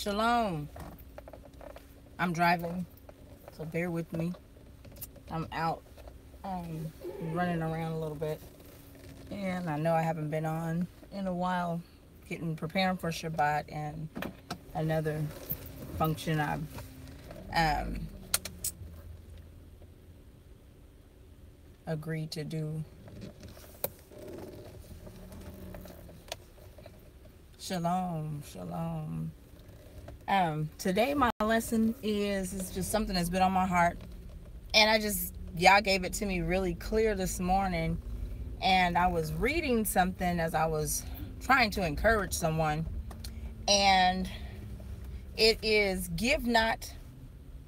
Shalom. I'm driving, so bear with me. I'm out running around a little bit. And I know I haven't been on in a while, preparing for Shabbat and another function I've um, agreed to do. Shalom, shalom. Today my lesson is just something that's been on my heart, and y'all gave it to me really clear this morning, and I was reading something as I was trying to encourage someone, and it is, give not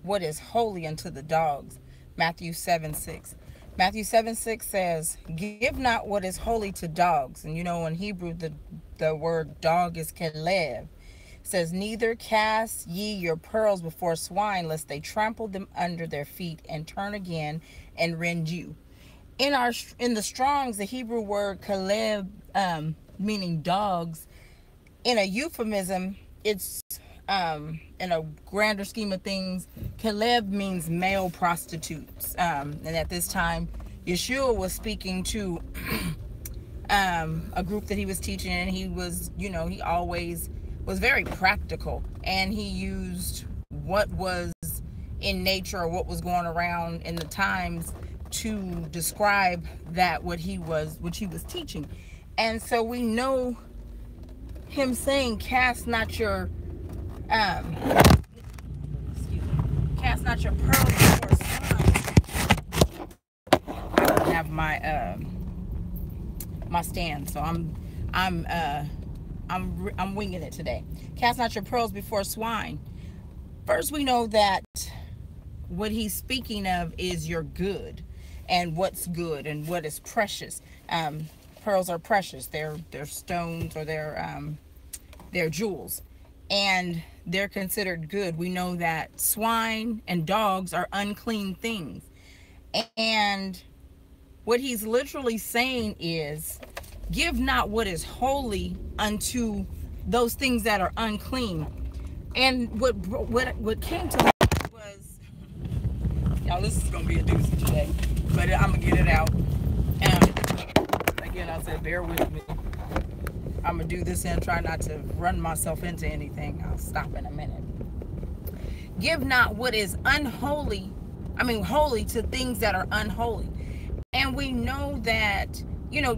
what is holy unto the dogs. Matthew 7:6. Matthew 7:6 says, give not what is holy to dogs. And in Hebrew, the word dog is kelev. It says, neither cast ye your pearls before swine, lest they trample them under their feet and turn again and rend you. In the Strongs, the Hebrew word kelev, meaning dogs, in a euphemism, it's in a grander scheme of things, Caleb means male prostitutes. And at this time, Yeshua was speaking to a group that he was teaching, and he was, he always was very practical, and he used what was in nature or what was going around in the times to describe what he was teaching. And so we know him saying, cast not your pearls before swine. I don't have my my stand, so I'm winging it today. Cast not your pearls before swine. First, we know that what he's speaking of is your good, and what's good and what is precious. Pearls are precious. They're stones, or they're jewels, and they're considered good. We know that swine and dogs are unclean things, and what he's literally saying is, give not what is holy unto those things that are unclean. And what came to me was, y'all, this is gonna be a doozy today, but I'm gonna get it out. Again, I said, bear with me. I'm gonna do this and try not to run myself into anything. I'll stop in a minute. Give not what is holy to things that are unholy. And we know that,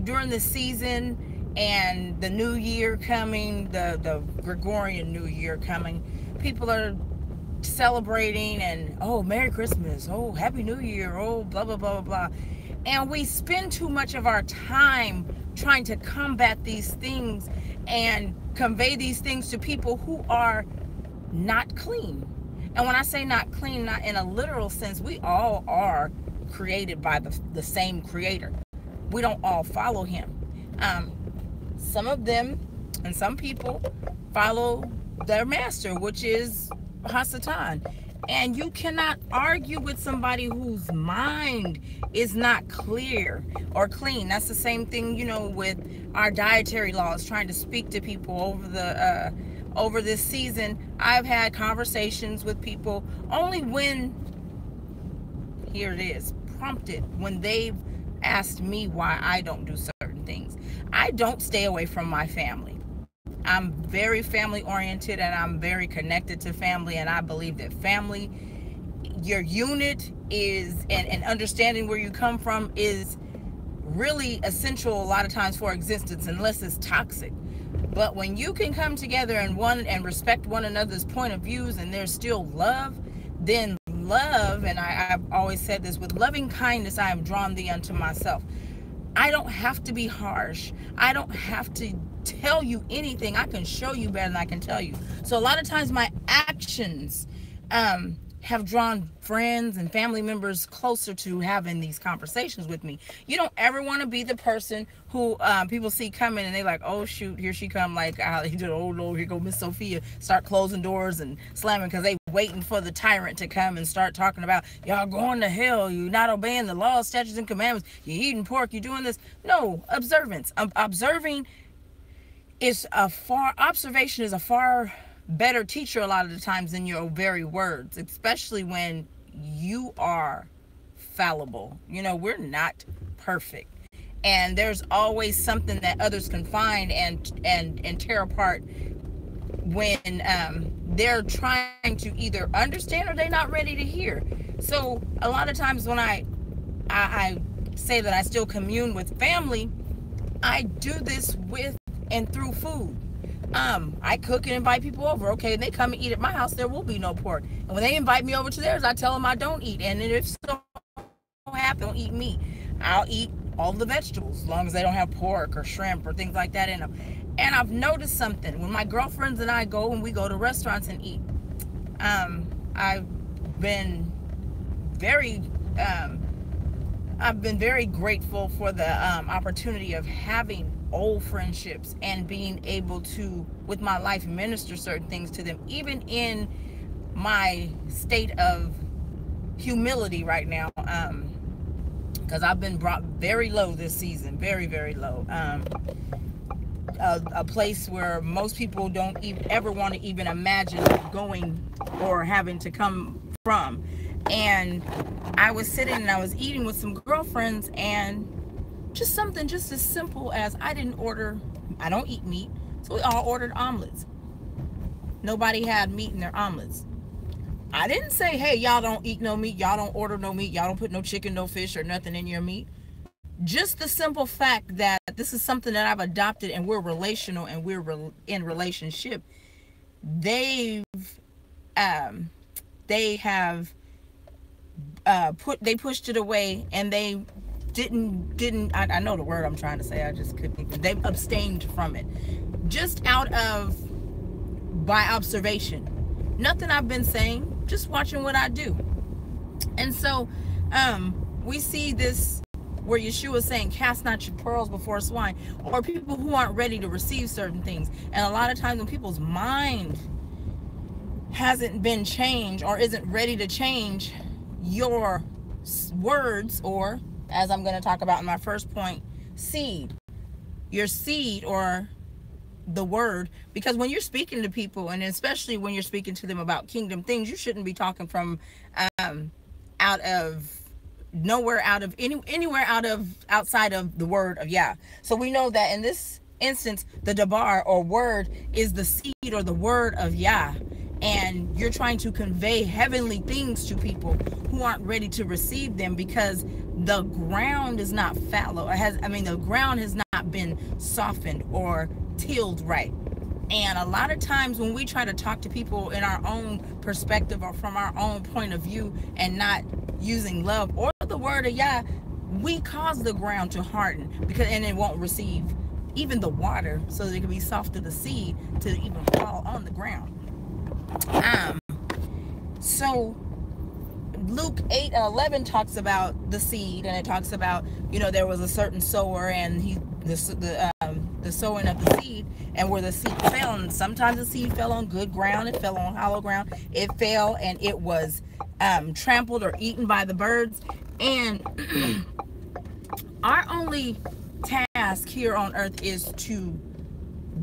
during the season and the new year coming, the Gregorian New Year coming, people are celebrating and, oh, Merry Christmas, oh, Happy New Year, oh, blah, blah, blah, blah, blah. And we spend too much of our time trying to combat these things and convey these things to people who are not clean. And when I say not clean, not in a literal sense, we all are created by the same creator. We don't all follow him. Some of them and some people follow their master, which is Hasatan. And you cannot argue with somebody whose mind is not clear or clean. That's the same thing, with our dietary laws, trying to speak to people over this season. I've had conversations with people only when, here it is, prompted, when they've asked me why I don't do certain things. I don't stay away from my family. I'm very family oriented, and I'm very connected to family, and I believe that family, your unit is, and understanding where you come from is really essential a lot of times for existence, unless it's toxic. But when you can come together and respect one another's point of views, and there's still love, then love, and I've always said this, with loving kindness I have drawn thee unto myself. I don't have to be harsh. I don't have to tell you anything. I can show you better than I can tell you. So a lot of times my actions have drawn friends and family members closer to having these conversations with me. You don't ever want to be the person who people see coming and they like, oh shoot, here she come, like, oh Lord, here go Miss Sophia, start closing doors and slamming, because they waiting for the tyrant to come and start talking about, y'all going to hell, you not obeying the laws, statutes, and commandments, you eating pork, you doing this. No, observance. Observing is observation is a far better teacher a lot of the times than your very words, especially when you are fallible. You know, we're not perfect. And there's always something that others can find and tear apart when they're trying to either understand or they're not ready to hear. So a lot of times when I say that I still commune with family, I do this with and through food. I cook and invite people over. Okay, they come and eat at my house, there will be no pork. And when they invite me over to theirs, I tell them I don't eat. And if so happen, don't eat meat, I'll eat all the vegetables as long as they don't have pork or shrimp or things like that in them. And I've noticed something when my girlfriends and I go and we go to restaurants and eat. I've been very grateful for the opportunity of having old friendships and being able to, with my life, minister certain things to them, even in my state of humility right now, because I've been brought very low this season, very, very low. A place where most people don't ever want to even imagine going or having to come from. And I was sitting and I was eating with some girlfriends, and just something just as simple as I don't eat meat, so we all ordered omelets. Nobody had meat in their omelets. I didn't say, hey, y'all don't eat no meat, y'all don't order no meat, y'all don't put no chicken, no fish, or nothing in your meat. Just the simple fact that this is something that I've adopted and we're relational and we're in relationship. They have pushed it away, and they didn't I know the word I'm trying to say, I just couldn't even, they abstained from it just by observation. Nothing I've been saying, just watching what I do. And so we see this where Yeshua is saying, cast not your pearls before swine, or people who aren't ready to receive certain things. And a lot of times when people's mind hasn't been changed or isn't ready to change, your words, or as I'm going to talk about in my first point, your seed or the word, because when you're speaking to people, and especially when you're speaking to them about kingdom things, you shouldn't be talking from outside of the word of Yah. So we know that in this instance, the dabar or word is the seed or the word of Yah. And you're trying to convey heavenly things to people who aren't ready to receive them, because the ground is not fallow. The ground has not been softened or tilled right. And a lot of times when we try to talk to people in our own perspective or from our own point of view and not using love or the word of Yah, we cause the ground to harden, and it won't receive even the water, so that it can be soft to the seed to even fall on the ground. So Luke 8:11 talks about the seed, and it talks about, there was a certain sower, and the sowing of the seed, and where the seed fell. And sometimes the seed fell on good ground, it fell on hollow ground, it fell and it was trampled or eaten by the birds. And our only task here on earth is to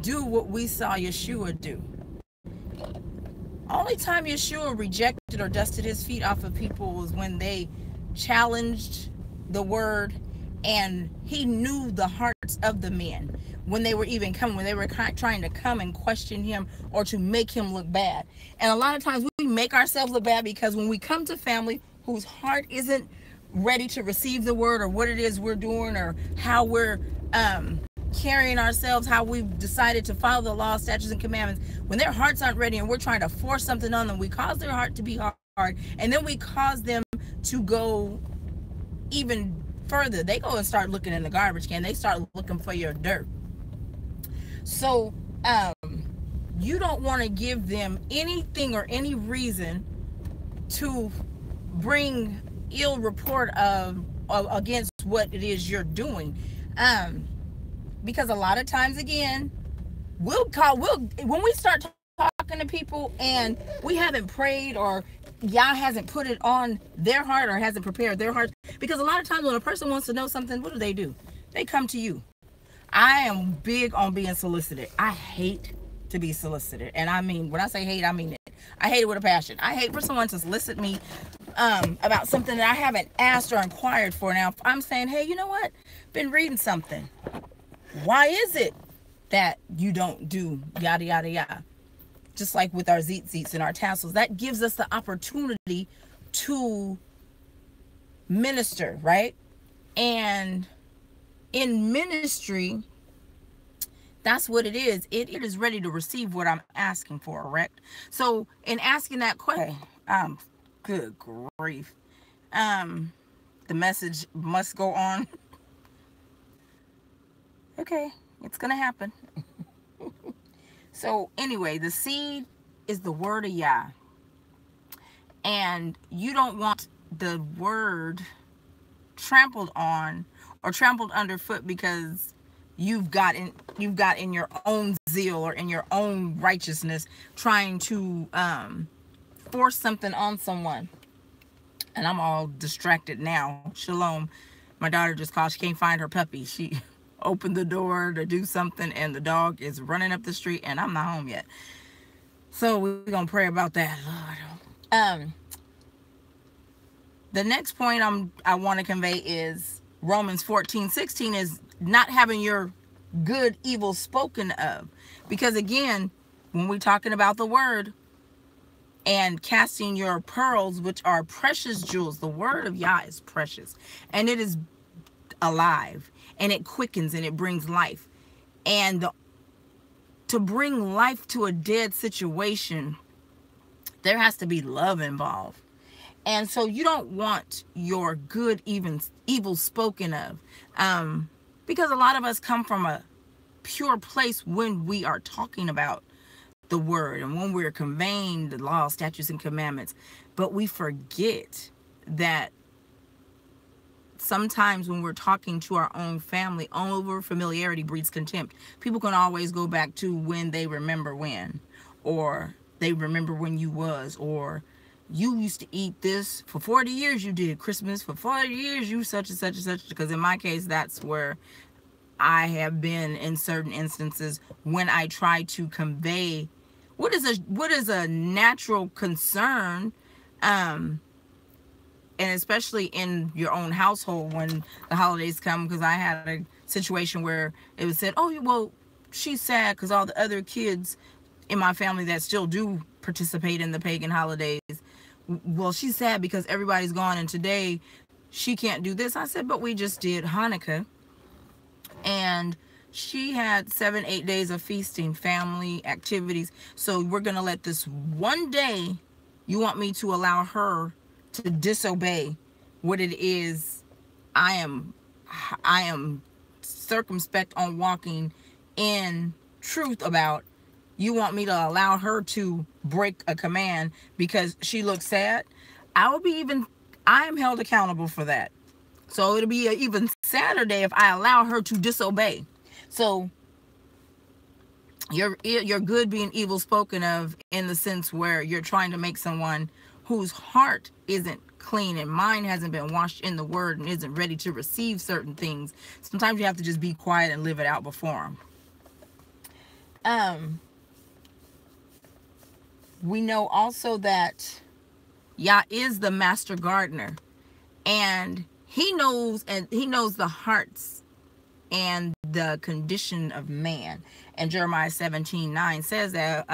do what we saw Yeshua do. Only time Yeshua rejected or dusted his feet off of people was when they challenged the word, and he knew the hearts of the men when they were even coming, when they were trying to come and question him or to make him look bad. And a lot of times we make ourselves look bad, because when we come to family whose heart isn't ready to receive the word or what it is we're doing or how we're carrying ourselves, how we've decided to follow the law, statutes, and commandments, when their hearts aren't ready and we're trying to force something on them, we cause their heart to be hard, and then we cause them to go even further. They go and start looking in the garbage can. They start looking for your dirt. So you don't want to give them anything or any reason to bring ill report against what it is you're doing. Because a lot of times, again, when we start talking to people and we haven't prayed, or Yah hasn't put it on their heart or hasn't prepared their heart, because a lot of times when a person wants to know something, what do? They come to you. I am big on being solicited. I hate to be solicited. And I mean, when I say hate, I mean it. I hate it with a passion. I hate for someone to solicit me about something that I haven't asked or inquired for. Now, if I'm saying, hey, you know what? Been reading something. Why is it that you don't do yada, yada, yada? Just like with our zeets and our tassels, that gives us the opportunity to minister, right? And in ministry, that's what it is. It is ready to receive what I'm asking for, correct? So in asking that question, good grief. The message must go on. Okay, it's gonna happen. So anyway, the seed is the word of Yah. And you don't want the word trampled on or trampled underfoot because you've got in your own zeal or in your own righteousness trying to force something on someone. And I'm all distracted now. Shalom. My daughter just called. She can't find her puppy. She opened the door to do something and the dog is running up the street and I'm not home yet. So we're going to pray about that, Lord. The next point I want to convey is Romans 14:16 is not having your good evil spoken of. Because again, when we're talking about the word and casting your pearls, which are precious jewels, the word of Yah is precious and it is alive and it quickens and it brings life. And to bring life to a dead situation, there has to be love involved. And so you don't want your good evil spoken of, because a lot of us come from a pure place when we are talking about the word and when we're conveying the law, statutes, and commandments. But we forget that sometimes when we're talking to our own family, over familiarity breeds contempt. People can always go back to when they remember when, or they remember when you was, or you used to eat this for 40 years. You did Christmas for 40 years. You such and such and such. Because in my case, that's where I have been in certain instances when I try to convey what is a natural concern, and especially in your own household when the holidays come. Because I had a situation where it was said, oh, well, she's sad because all the other kids in my family that still do participate in the pagan holidays, well, she's sad because everybody's gone and today she can't do this. I said, but we just did Hanukkah and she had 7-8 days of feasting, family activities. So we're going to let this one day, you want me to allow her to disobey what it is I am circumspect on walking in truth about. You want me to allow her to break a command because she looks sad? I am held accountable for that. So it'll be an even sadder day if I allow her to disobey. So your good being evil spoken of in the sense where you're trying to make someone whose heart isn't clean and mind hasn't been washed in the word and isn't ready to receive certain things. Sometimes you have to just be quiet and live it out before them. We know also that Yah is the master gardener, and he knows the hearts and the condition of man. And Jeremiah 17:9 says that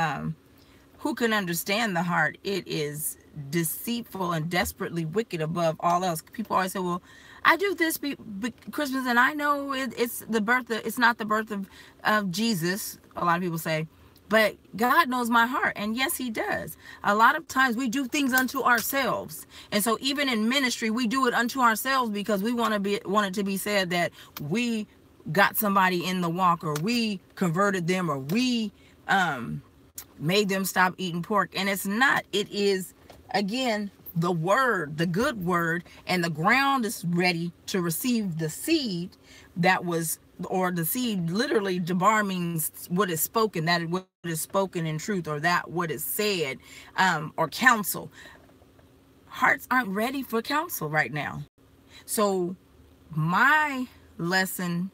who can understand the heart? It is deceitful and desperately wicked above all else. People always say, well, I do this Christmas and I know it's not the birth of Jesus. A lot of people say, but God knows my heart. And yes, he does. A lot of times we do things unto ourselves. And so even in ministry, we do it unto ourselves because we want it to be said that we got somebody in the walk, or we converted them, or we made them stop eating pork. And it's not. It is, again, the word, the good word, and the ground is ready to receive the seed that was, or the seed, literally, Debar means what is spoken, that what is spoken in truth, or that what is said, or counsel. Hearts aren't ready for counsel right now. So my lesson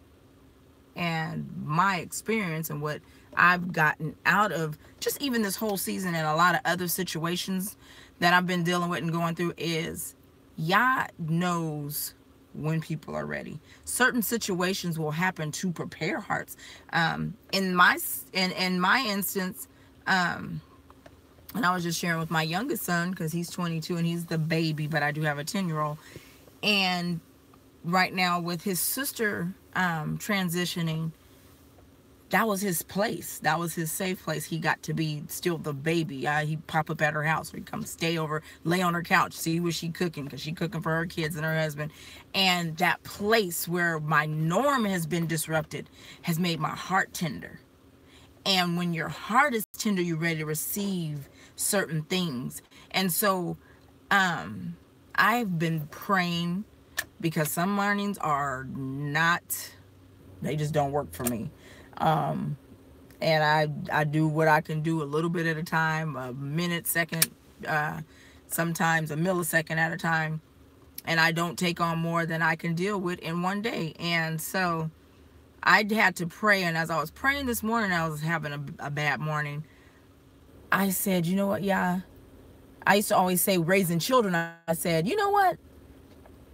and my experience and what I've gotten out of just even this whole season and a lot of other situations that I've been dealing with and going through is Yah knows when people are ready. Certain situations will happen to prepare hearts. In my instance, and I was just sharing with my youngest son because he's 22 and he's the baby, but I do have a 10-year-old. And right now with his sister transitioning, that was his place. That was his safe place. He got to be still the baby. He'd pop up at her house, or he'd come stay over, lay on her couch, see what she cooking, because she cooking for her kids and her husband. And that place where my norm has been disrupted has made my heart tender. And when your heart is tender, you're ready to receive certain things. And so I've been praying, because some mornings are not, they just don't work for me. And I do what I can do a little bit at a time, a minute, second, sometimes a millisecond at a time. And I don't take on more than I can deal with in one day. And so I had to pray. And as I was praying this morning, I was having a bad morning. I said, you know what? Yeah. I used to always say, raising children, I said, you know what?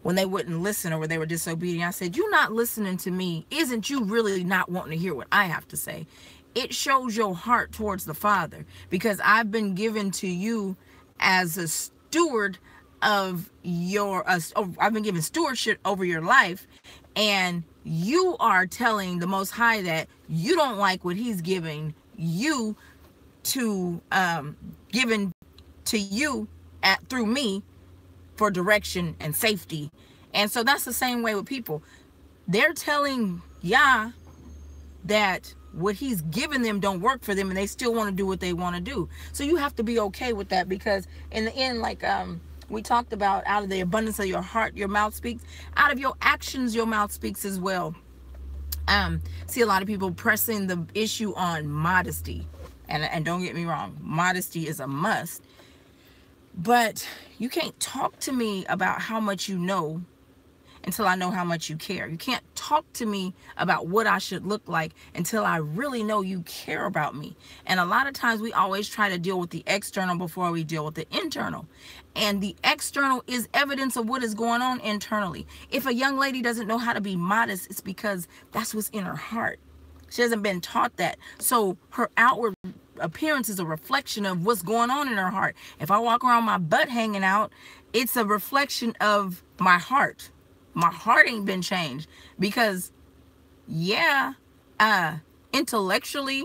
When they wouldn't listen or when they were disobedient, I said, you're not listening to me. Isn't you really not wanting to hear what I have to say? It shows your heart towards the Father, because I've been given to you as a steward of your, I've been given stewardship over your life, and you are telling the Most High that you don't like what he's giving you to, given to you through me, for direction and safety. And so that's the same way with people. They're telling Yah that what he's given them don't work for them, and they still want to do what they want to do. So you have to be okay with that, because in the end, like we talked about, out of the abundance of your heart, your mouth speaks. Out of your actions, your mouth speaks as well. See a lot of people pressing the issue on modesty. And don't get me wrong, modesty is a must. But you can't talk to me about how much you know until I know how much you care. You can't talk to me about what I should look like until I really know you care about me. And a lot of times we always try to deal with the external before we deal with the internal. And the external is evidence of what is going on internally. If a young lady doesn't know how to be modest, it's because that's what's in her heart. She hasn't been taught that. So her outward appearance is a reflection of what's going on in her heart. If I walk around my butt hanging out, it's a reflection of my heart. My heart ain't been changed, because yeah, intellectually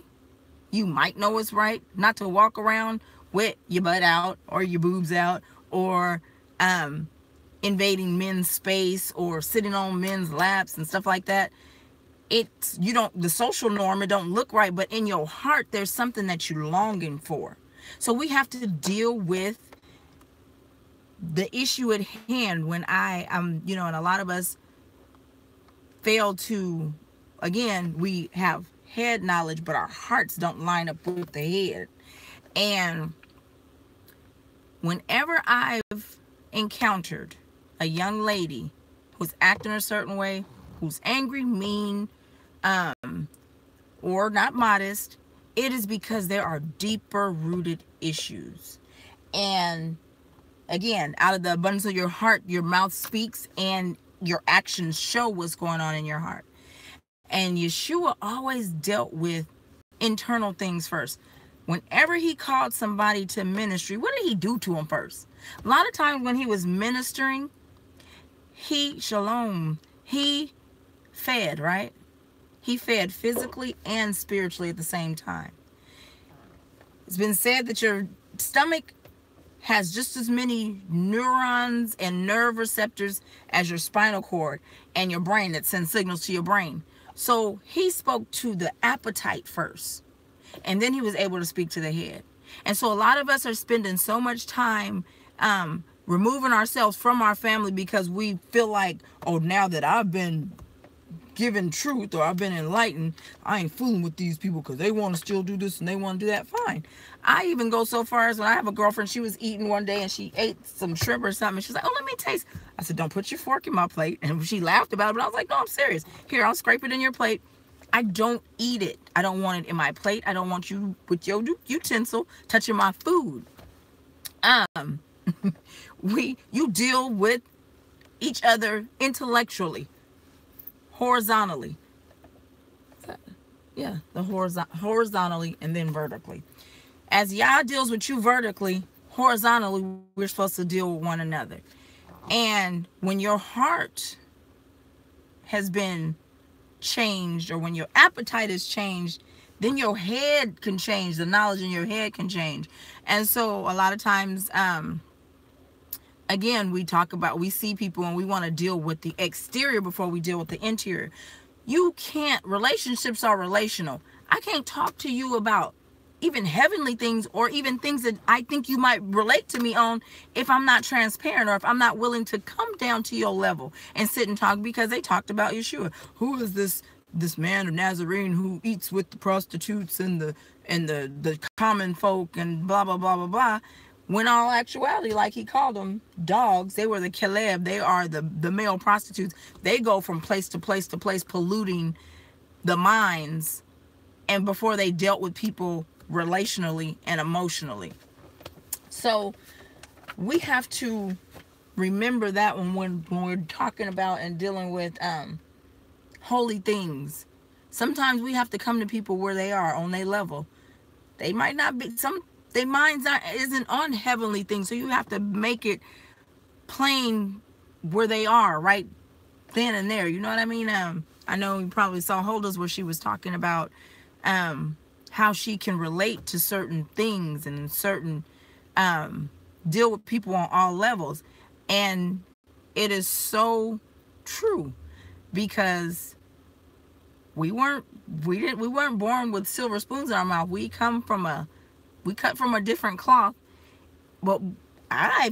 you might know it's right not to walk around with your butt out or your boobs out, or invading men's space or sitting on men's laps and stuff like that. It's, you don't, the social norm, it don't look right, but in your heart there's something that you're longing for. So we have to deal with the issue at hand. When you know, and a lot of us fail to, again, we have head knowledge, but our hearts don't line up with the head. And whenever I've encountered a young lady who's acting a certain way, who's angry, mean, or not modest, it is because there are deeper rooted issues. And again, out of the abundance of your heart, your mouth speaks, and your actions show what's going on in your heart. And Yeshua always dealt with internal things first. Whenever he called somebody to ministry, what did he do to them first? A lot of times when he was ministering, he fed, right? He fed physically and spiritually at the same time. It's been said that your stomach has just as many neurons and nerve receptors as your spinal cord and your brain that sends signals to your brain. So he spoke to the appetite first, and then he was able to speak to the head. And so a lot of us are spending so much time removing ourselves from our family because we feel like, oh, now that I've been given truth or I've been enlightened, I ain't fooling with these people because they want to still do this and they want to do that. Fine. I even go so far as when I have a girlfriend, she was eating one day and she ate some shrimp or something. She's like, oh, let me taste. I said, don't put your fork in my plate. And she laughed about it, but I was like, no, I'm serious. Here, I'll scrape it in your plate. I don't eat it. I don't want it in my plate. I don't want you with your utensil touching my food. Um, you deal with each other intellectually, horizontally. Yeah, the horizontally and then vertically. As Yah deals with you vertically, horizontally, we're supposed to deal with one another. And when your heart has been changed, or when your appetite is changed, then your head can change. The knowledge in your head can change. And so a lot of times, again, we see people and we want to deal with the exterior before we deal with the interior. You can't. Relationships are relational. I can't talk to you about even heavenly things, or even things that I think you might relate to me on, if I'm not transparent, or if I'm not willing to come down to your level and sit and talk. Because they talked about Yeshua. Who is this man of Nazarene who eats with the prostitutes and the common folk and blah blah blah blah blah? When all actuality, like he called them dogs, they were the Caleb. They are the male prostitutes. They go from place to place to place, polluting the minds, and before they dealt with people relationally and emotionally. So we have to remember that when we're talking about and dealing with holy things. Sometimes we have to come to people where they are, on their level. They might not be, their minds isn't on heavenly things, so you have to make it plain where they are right then and there. You know what I mean? I know you probably saw Holders where she was talking about how she can relate to certain things and certain deal with people on all levels. And it is so true, because we weren't born with silver spoons in our mouth. We cut from a different cloth. But I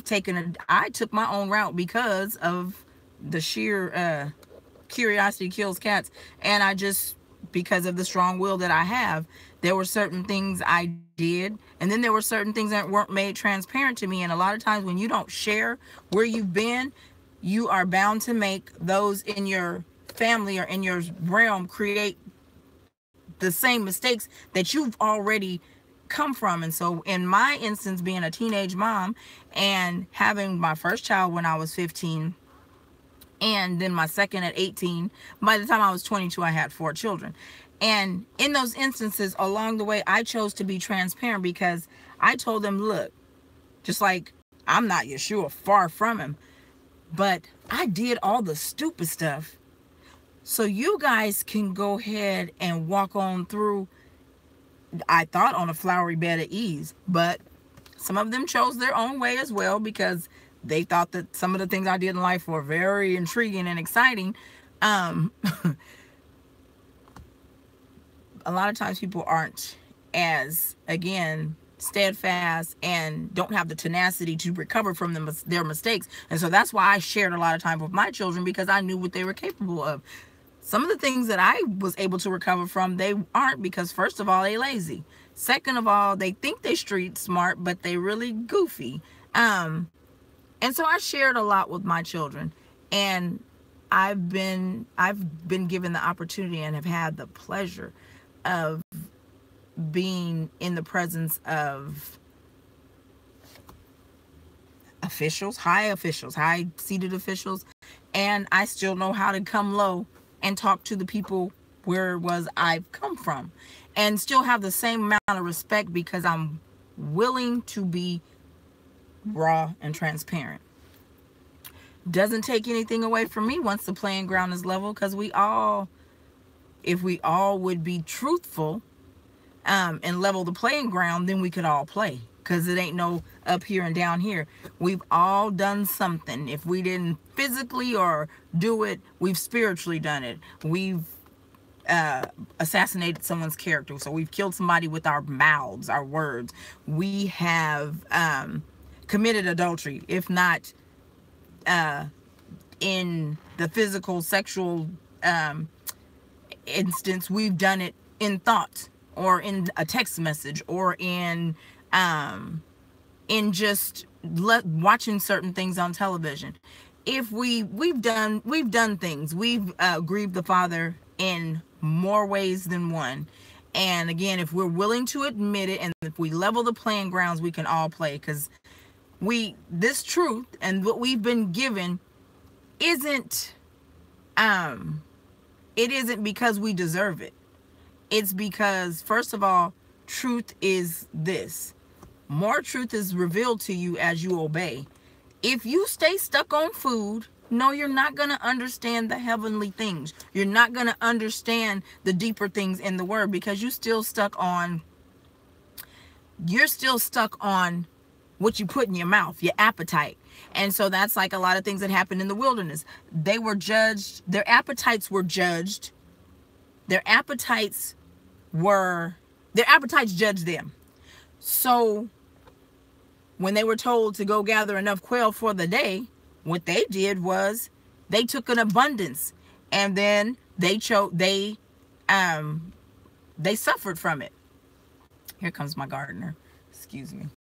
took my own route because of the sheer curiosity kills cats, and because of the strong will that I have, there were certain things I did, and then there were certain things that weren't made transparent to me. And a lot of times when you don't share where you've been, you are bound to make those in your family or in your realm create the same mistakes that you've already come from. And so in my instance, being a teenage mom and having my first child when I was 15, and then my second at 18, by the time I was 22, I had 4 children. And in those instances along the way, I chose to be transparent, because I told them, look, just like I'm not Yeshua, far from him, but I did all the stupid stuff. So you guys can go ahead and walk on through, I thought, on a flowery bed of ease. But some of them chose their own way as well, because they thought that some of the things I did in life were very intriguing and exciting. A lot of times people aren't as, again, steadfast and don't have the tenacity to recover from their mistakes. And so that's why I shared a lot of time with my children, because I knew what they were capable of. Some of the things that I was able to recover from, they aren't, because first of all, they lazy. Second of all, they think they street smart, but they really goofy. And so I shared a lot with my children, and I've been given the opportunity and have had the pleasure of being in the presence of high-seated officials, and I still know how to come low and talk to the people where it was I've come from, and still have the same amount of respect, because I'm willing to be raw and transparent. Doesn't take anything away from me once the playing ground is level, because if we all would be truthful and level the playing ground, then we could all play, because it ain't no up here and down here. We've all done something. If we didn't physically or do it, we've spiritually done it. We've assassinated someone's character. So we've killed somebody with our mouths, our words. We have committed adultery, if not in the physical sexual instance, we've done it in thought, or in a text message, or in just watching certain things on television. If we've done things, we've grieved the Father in more ways than one. And again, if we're willing to admit it, and if we level the playing grounds, we can all play. Because this truth and what we've been given isn't, it isn't because we deserve it. It's because, first of all, truth is this. More truth is revealed to you as you obey. If you stay stuck on food, no, you're not going to understand the heavenly things. You're not going to understand the deeper things in the word, because you're still stuck on what you put in your mouth, your appetite. And so that's like a lot of things that happened in the wilderness. They were judged. Their appetites were judged. Their appetites judged them. So when they were told to go gather enough quail for the day, what they did was they took an abundance, and then they suffered from it. Here comes my gardener. Excuse me.